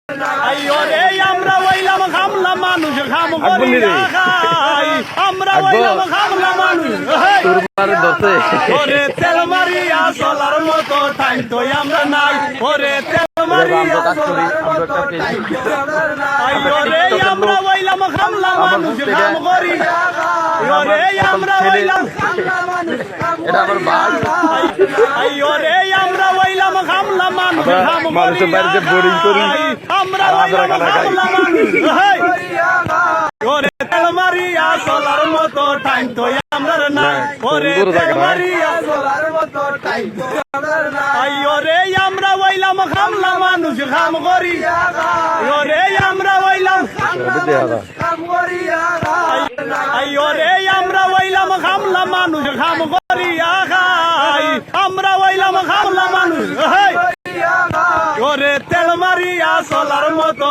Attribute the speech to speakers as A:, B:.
A: আইরে আমরা হইলাম খামলা মানুষ খাম করি না খাই আমরা হইলাম খামলা মানুষ ওরে তেল মারিয়া চলার মতো টাইম তো আমরা নাই ওরে তেল মারিয়া আইরে আমরা হইলাম খামলা মানুষ খাম করি ওরে আমরা হইলাম খামলা মানুষ এটা আমার ভাই আইরে আমরা হইলাম খামলা মানুষ খাম করি বাড়িতে বোরিং করি আমরা হইলাম খামলা মানুষ ওরে তেল মারিয়া চলার মতো টাইম তো আমরা নাই ওরে তেল মারিয়া চলার মতো টাইম তো আমরা নাই ওরে আমরা হইলাম খামলা মানুষ খাম করি ওরে আমরা হইলাম খাম করি ওরে আমরা হইলাম খামলা মানুষ খাম করি আমরা হইলাম খামলা মানুষ ওরে তেল মারিয়া চলার মতো